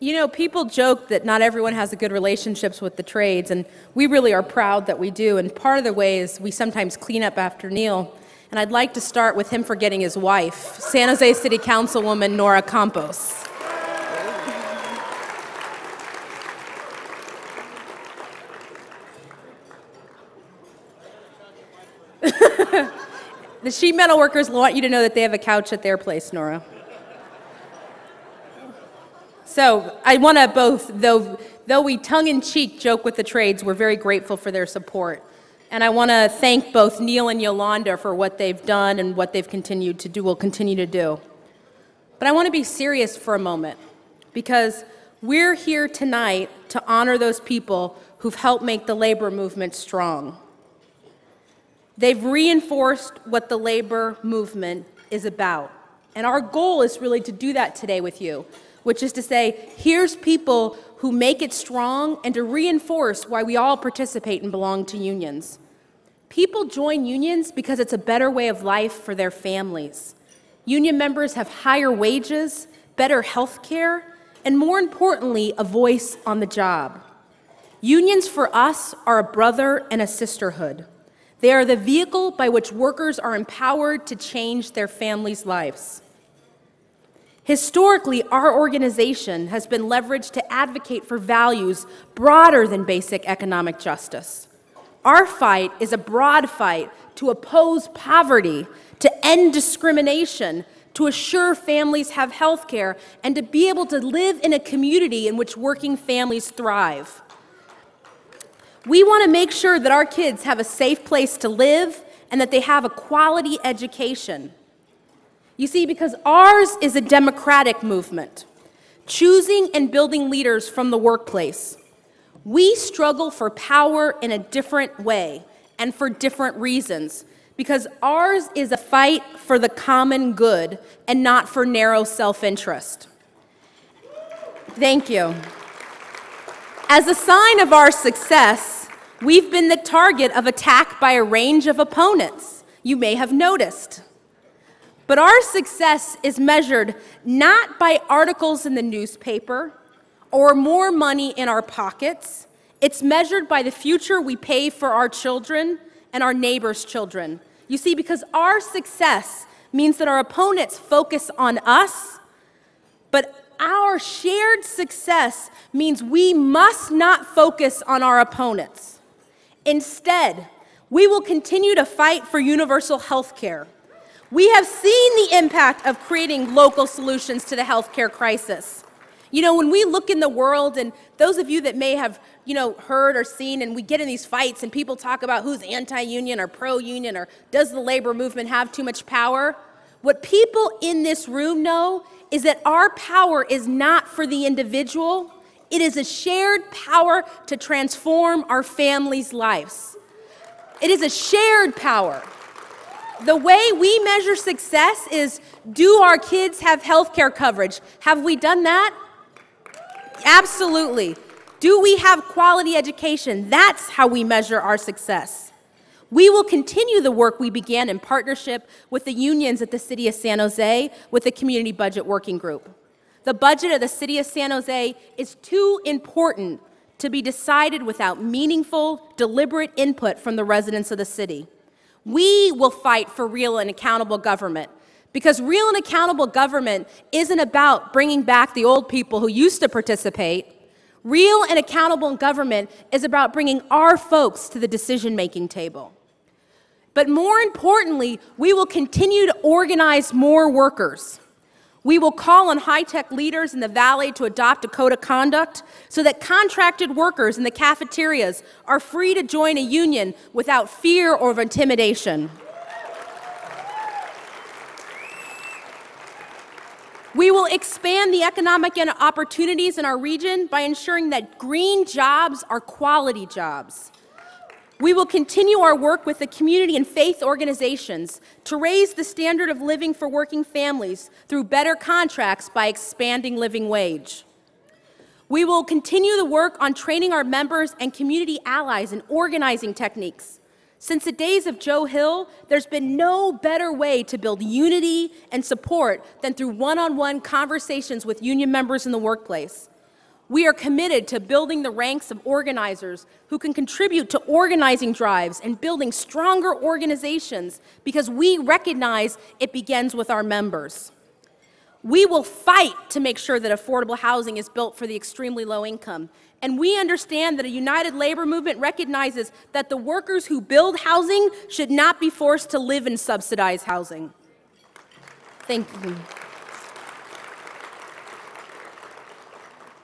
You know, people joke that not everyone has a good relationships with the trades, and we really are proud that we do. And part of the way is we sometimes clean up after Neil. And I'd like to start with him forgetting his wife, San Jose City Councilwoman Nora Campos. The sheet metal workers want you to know that they have a couch at their place, Nora. So I want to both, though we tongue-in-cheek joke with the trades, we're very grateful for their support. And I want to thank both Neil and Yolanda for what they've done and what they've continued to do, will continue to do. But I want to be serious for a moment, because we're here tonight to honor those people who've helped make the labor movement strong. They've reinforced what the labor movement is about. And our goal is really to do that today with you, which is to say, here's people who make it strong and to reinforce why we all participate and belong to unions. People join unions because it's a better way of life for their families. Union members have higher wages, better health care, and more importantly, a voice on the job. Unions for us are a brother and a sisterhood. They are the vehicle by which workers are empowered to change their families' lives. Historically, our organization has been leveraged to advocate for values broader than basic economic justice. Our fight is a broad fight to oppose poverty, to end discrimination, to assure families have health care, and to be able to live in a community in which working families thrive. We want to make sure that our kids have a safe place to live and that they have a quality education. You see, because ours is a democratic movement, choosing and building leaders from the workplace. We struggle for power in a different way and for different reasons, because ours is a fight for the common good and not for narrow self-interest. Thank you. As a sign of our success, we've been the target of attack by a range of opponents. You may have noticed. But our success is measured not by articles in the newspaper or more money in our pockets. It's measured by the future we pave for our children and our neighbors' children. You see, because our success means that our opponents focus on us, but our shared success means we must not focus on our opponents. Instead, we will continue to fight for universal health care. We have seen the impact of creating local solutions to the healthcare crisis. You know, when we look in the world, and those of you that may have, heard or seen, and we get in these fights and people talk about who's anti-union or pro-union or does the labor movement have too much power, what people in this room know is that our power is not for the individual. It is a shared power to transform our families' lives. It is a shared power. The way we measure success is, do our kids have health care coverage? Have we done that? Absolutely. Do we have quality education? That's how we measure our success. We will continue the work we began in partnership with the unions at the City of San Jose with the Community Budget Working Group. The budget of the City of San Jose is too important to be decided without meaningful, deliberate input from the residents of the city. We will fight for real and accountable government, because real and accountable government isn't about bringing back the old people who used to participate. Real and accountable government is about bringing our folks to the decision-making table. But more importantly, we will continue to organize more workers. We will call on high-tech leaders in the Valley to adopt a code of conduct so that contracted workers in the cafeterias are free to join a union without fear or intimidation. We will expand the economic opportunities in our region by ensuring that green jobs are quality jobs. We will continue our work with the community and faith organizations to raise the standard of living for working families through better contracts by expanding living wage. We will continue the work on training our members and community allies in organizing techniques. Since the days of Joe Hill, there's been no better way to build unity and support than through one-on-one conversations with union members in the workplace. We are committed to building the ranks of organizers who can contribute to organizing drives and building stronger organizations because we recognize it begins with our members. We will fight to make sure that affordable housing is built for the extremely low income. And we understand that a united labor movement recognizes that the workers who build housing should not be forced to live in subsidized housing. Thank you.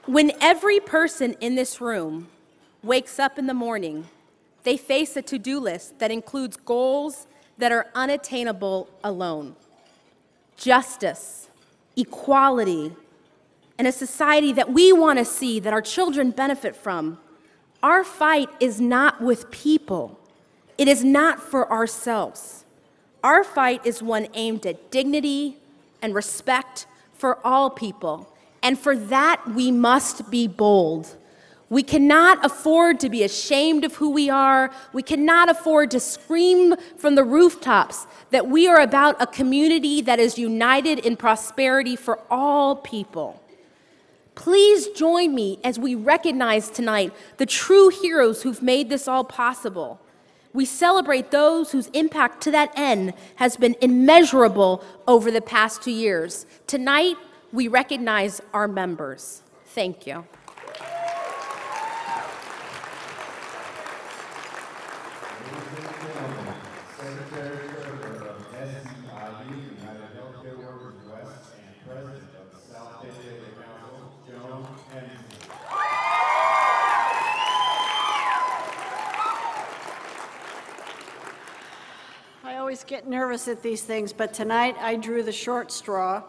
When every person in this room wakes up in the morning, they face a to-do list that includes goals that are unattainable alone. Justice, equality, and a society that we want to see, that our children benefit from. Our fight is not with people. It is not for ourselves. Our fight is one aimed at dignity and respect for all people. And for that, we must be bold. We cannot afford to be ashamed of who we are. We cannot afford to scream from the rooftops that we are about a community that is united in prosperity for all people. Please join me as we recognize tonight the true heroes who've made this all possible. We celebrate those whose impact to that end has been immeasurable over the past 2 years. Tonight, we recognize our members. Thank you. I always get nervous at these things, but tonight I drew the short straw.